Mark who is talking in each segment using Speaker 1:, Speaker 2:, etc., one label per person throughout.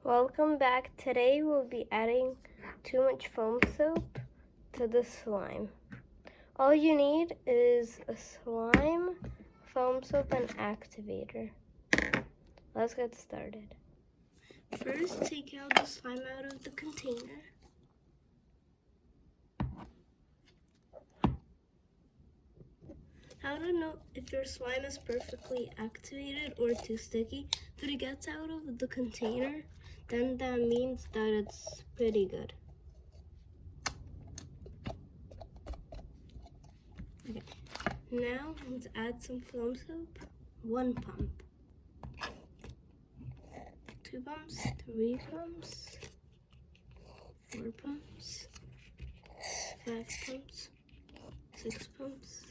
Speaker 1: Welcome back. Today we'll be adding too much foam soap to the slime. All you need is a slime, foam soap, and activator. Let's get started. First, take out the slime out of the container. How to know if your slime is perfectly activated or too sticky? If it gets out of the container, then that means that it's pretty good. Okay, now let's add some foam soap. 1 pump, 2 pumps, 3 pumps, 4 pumps, 5 pumps, 6 pumps,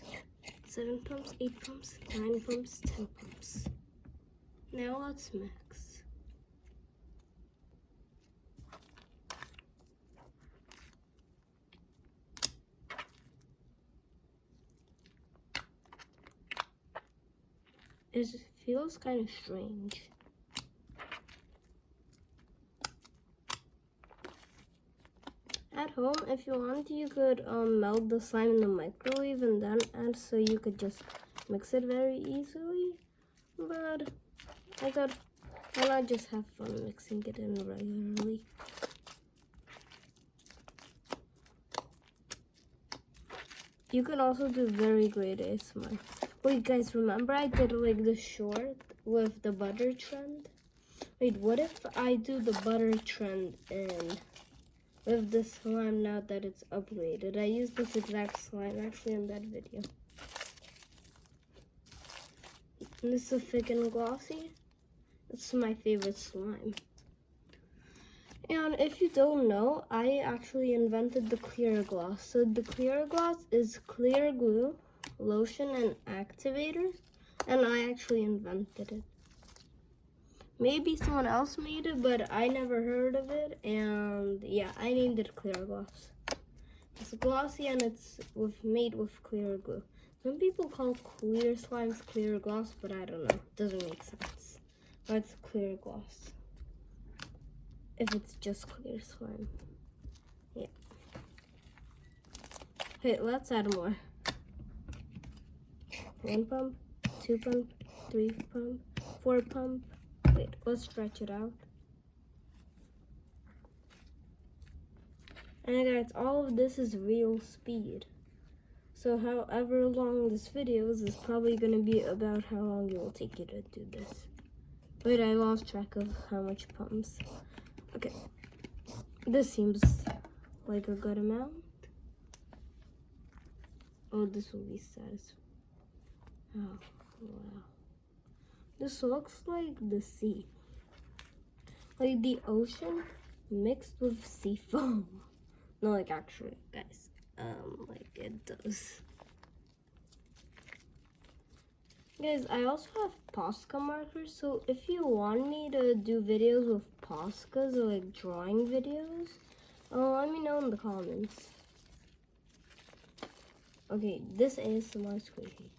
Speaker 1: 7 pumps, 8 pumps, 9 pumps, 10 pumps. Now let's mix. It feels kind of strange. At home, if you want, you could melt the slime in the microwave and then add, so you could just mix it very easily. But I thought, why not just have fun mixing it in regularly? You can also do very great ASMR. Wait, guys, remember I did like the short with the butter trend? Wait, what if I do the butter trend and with the slime now that it's upgraded? I used this exact slime actually in that video. And this is thick and glossy. It's my favorite slime. And if you don't know, I actually invented the clear gloss. So the clear gloss is clear glue, lotion, and activator. And I actually invented it. Maybe someone else made it, but I never heard of it. And yeah, I named it clear gloss. It's glossy and it's made with clear glue. Some people call clear slimes clear gloss, but I don't know. It doesn't make sense. But it's clear gloss if it's just clear slime. Yeah. Okay, let's add more. 1 pump, 2 pump, 3 pump, 4 pump. Wait, let's stretch it out. And guys, all of this is real speed. So however long this video is probably going to be about how long it will take you to do this. Wait, I lost track of how much pumps. Okay, this seems like a good amount. Oh, this will be satisfying. Oh, wow. This looks like the sea. Like the ocean mixed with sea foam. No, like actually, guys. Like it does. Guys, I also have Posca markers, so if you want me to do videos with Poscas or like drawing videos, let me know in the comments. Okay, this ASMR is crazy.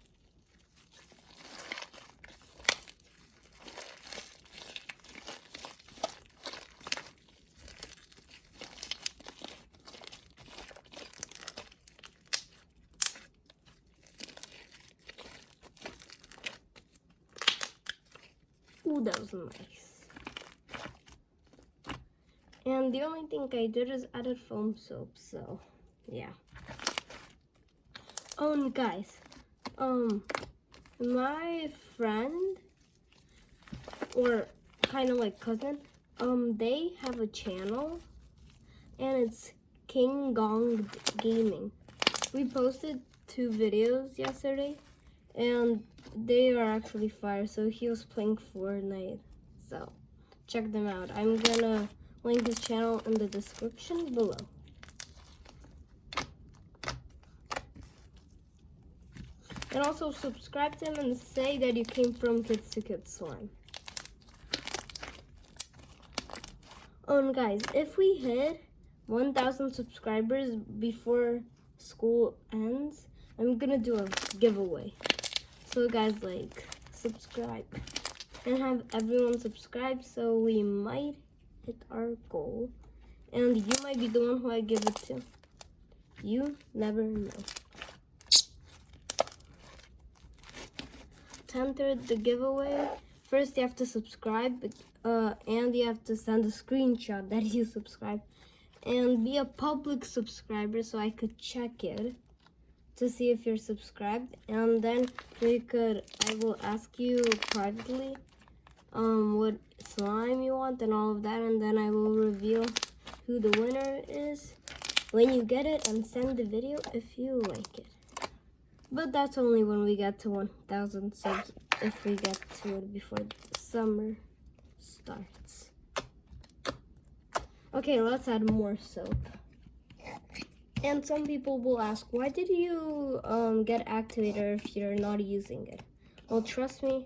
Speaker 1: Ooh, that was nice. And the only thing I did is added foam soap, so yeah. Oh, and guys, my friend, or kind of like cousin, they have a channel, and it's King Gong Gaming. We posted 2 videos yesterday, and they are actually fire. So he was playing Fortnite, so check them out. I'm gonna link his channel in the description below. And also subscribe to him and say that you came from Kids to Kids Slime. And guys, if we hit 1,000 subscribers before school ends, I'm gonna do a giveaway. So guys, like, subscribe. And have everyone subscribe so we might hit our goal. And you might be the one who I give it to. You never know. To enter the giveaway, first you have to subscribe, and you have to send a screenshot that you subscribe. And be a public subscriber so I could check it to see if you're subscribed. And then I will ask you privately what slime you want and all of that, and then I will reveal who the winner is when you get it and send the video if you like it. But that's only when we get to 1,000 subs, if we get to it before the summer starts. Okay, let's add more soap. And some people will ask, why did you get activator if you're not using it? Well, trust me,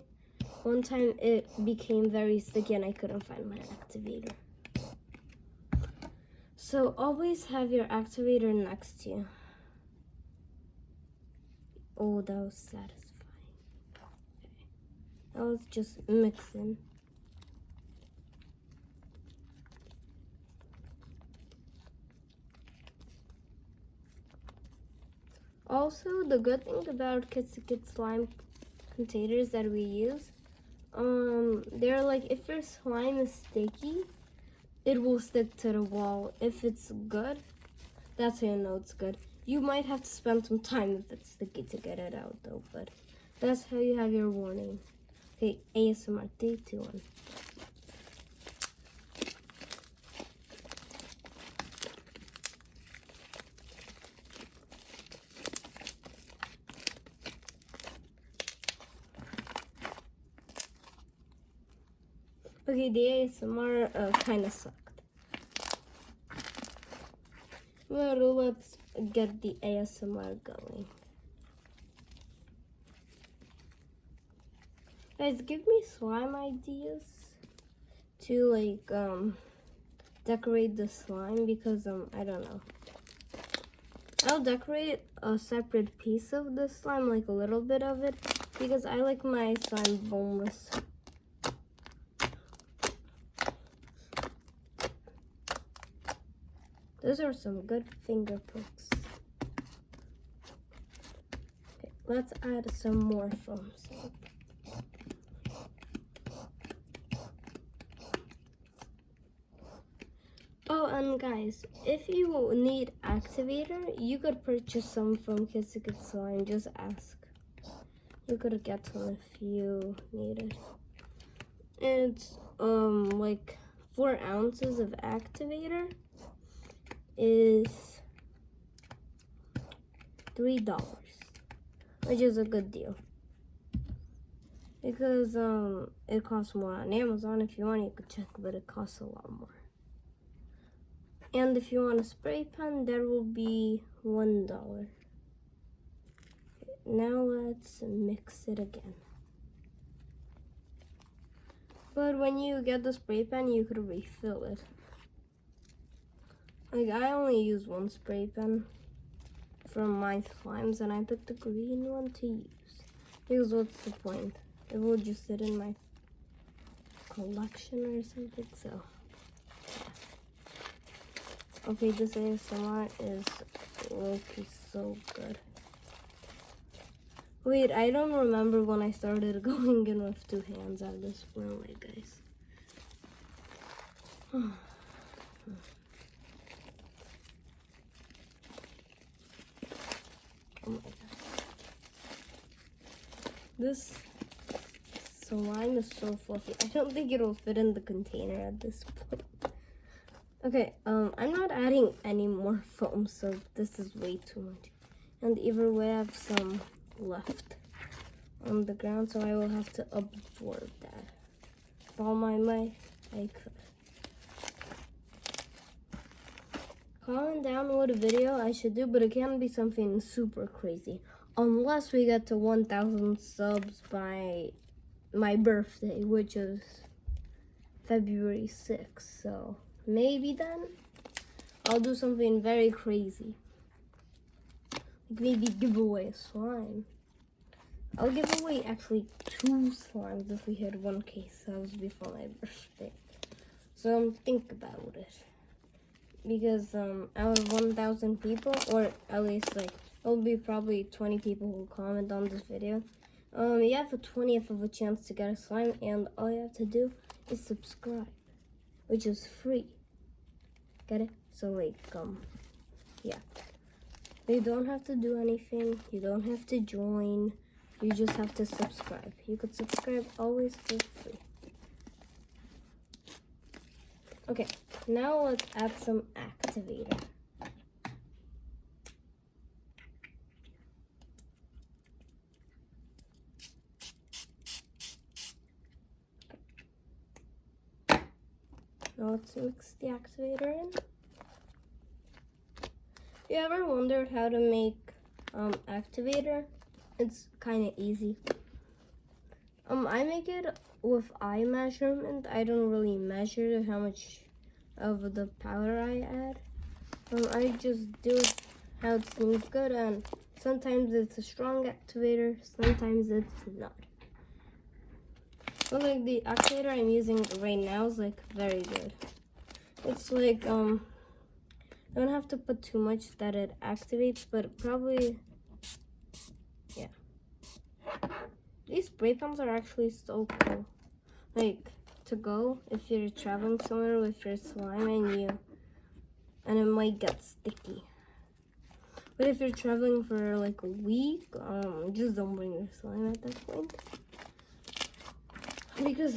Speaker 1: one time it became very sticky and I couldn't find my activator. So always have your activator next to you. Oh, that was satisfying. Okay. That was just mixing. Also, the good thing about Kitsikit slime containers that we use, they're like, if your slime is sticky, it will stick to the wall. If it's good, that's how you know it's good. You might have to spend some time if it's sticky to get it out though, but that's how you have your warning. Okay, ASMR 3, 2, 1. Okay, the ASMR kind of sucked. Well, let's get the ASMR going. Guys, give me slime ideas to like decorate the slime, because I don't know. I'll decorate a separate piece of the slime, like a little bit of it, because I like my slime boneless. Those are some good finger pokes. Okay, let's add some more foam soap. Oh, and guys, if you need activator, you could purchase some from Kitsikit Slime. Just ask. You could get some if you need it. It's like 4 ounces of activator is $3, which is a good deal, because it costs more on Amazon. If you want, you could check, but it costs a lot more. And if you want a spray pen, that will be $1. Okay, now let's mix it again. But when you get the spray pen, you could refill it. Like, I only use 1 spray pen from my slimes, and I picked the green one to use. Because what's the point? It will just sit in my collection or something, so. Okay, this ASMR is low-key so good. Wait, I don't remember when I started going in with 2 hands at this point, like, guys. Oh my god. This slime is so fluffy. I don't think it'll fit in the container at this point. Okay, I'm not adding any more foam, so this is way too much. And either way, I have some left on the ground, so I will have to absorb that. With all my might, I could. Comment down what video I should do, but it can't be something super crazy. Unless we get to 1,000 subs by my birthday, which is February 6th. So maybe then I'll do something very crazy. Like maybe give away a slime. I'll give away actually 2 slimes if we hit 1K subs before my birthday. So think about it. Because out of 1,000 people, or at least like, it'll be probably 20 people who comment on this video. You have a 20th of a chance to get a slime, and all you have to do is subscribe, which is free. Get it? So like, yeah. You don't have to do anything. You don't have to join. You just have to subscribe. You could subscribe always for free. Okay, now let's add some activator. Now let's mix the activator in. If you ever wondered how to make activator, it's kind of easy. I make it with eye measurement. I don't really measure how much of the powder I add. I just do it how it seems good, and sometimes it's a strong activator, sometimes it's not. But like the activator I'm using right now is like very good. It's like don't have to put too much that it activates, but probably, yeah. These spray pens are actually so cool. Like, to go if you're traveling somewhere with your slime and it might get sticky. But if you're traveling for like a week, just don't bring your slime at that point. Because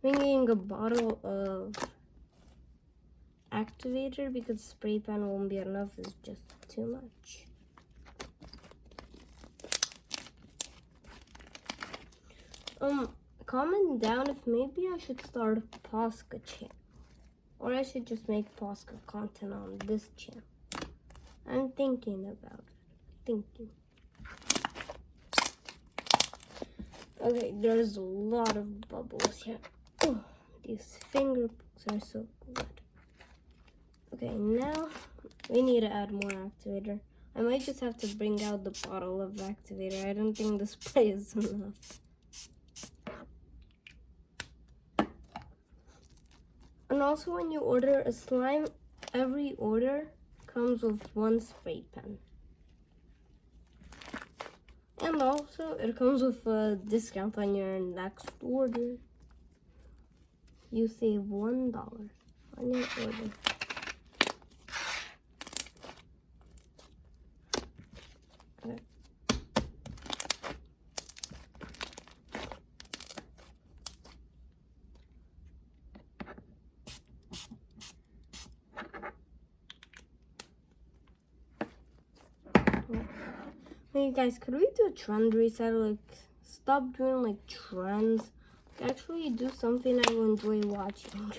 Speaker 1: bringing a bottle of activator because spray pan won't be enough is just too much. Comment down if maybe I should start a Posca channel, or I should just make Posca content on this channel. I'm thinking about it. Okay, there's a lot of bubbles here. Oh, these finger are so good. Okay, now we need to add more activator. I might just have to bring out the bottle of activator. I don't think the spray is enough. And also when you order a slime, every order comes with one spray pen. And also it comes with a discount on your next order. You save $1 on your order. Okay. Hey guys, could we do a trend reset? Like, stop doing like trends. Like, actually do something I will enjoy watching.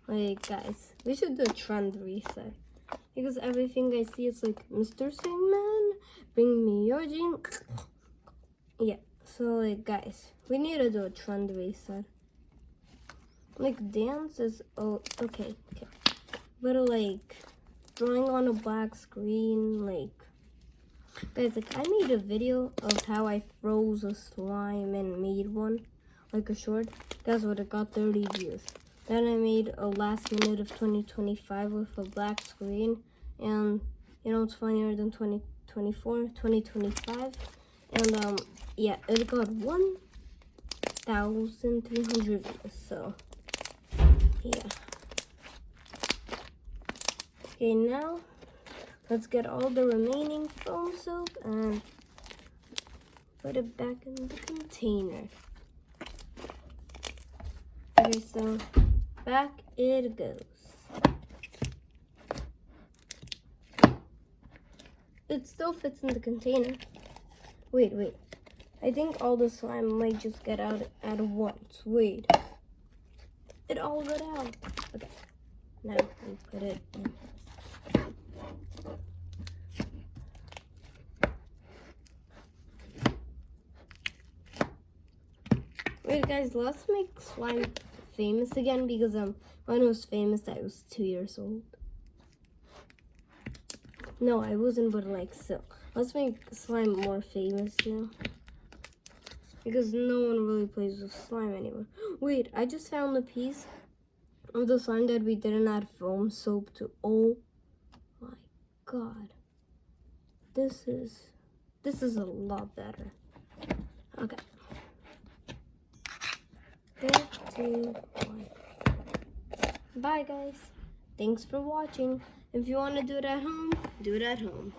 Speaker 1: Like, guys, we should do a trend reset. Because everything I see is like, Mr. Singman, bring me your gene. Yeah, so like, guys, we need to do a trend reset. Like, dance is, oh, okay. But like, drawing on a black screen, like, guys, like, I made a video of how I froze a slime and made one, like a short. Guess what? It got 30 views. Then I made a last minute of 2025 with a black screen, and you know it's funnier than 2025, and yeah, it got 1,300 views. So yeah. Okay, now let's get all the remaining foam soap and put it back in the container. Okay, so back it goes. It still fits in the container. Wait. I think all the slime might just get out at once. Wait. It all got out. Okay. Now we put it in. Wait, guys, let's make slime famous again because when I was famous, I was 2 years old. No, I wasn't, but like so. Let's make slime more famous now because no one really plays with slime anymore. Wait, I just found a piece I'm disappointed we didn't add foam soap to. Oh my god. This is a lot better. Okay. 3, 2, 1. Bye guys. Thanks for watching. If you want to do it at home, do it at home.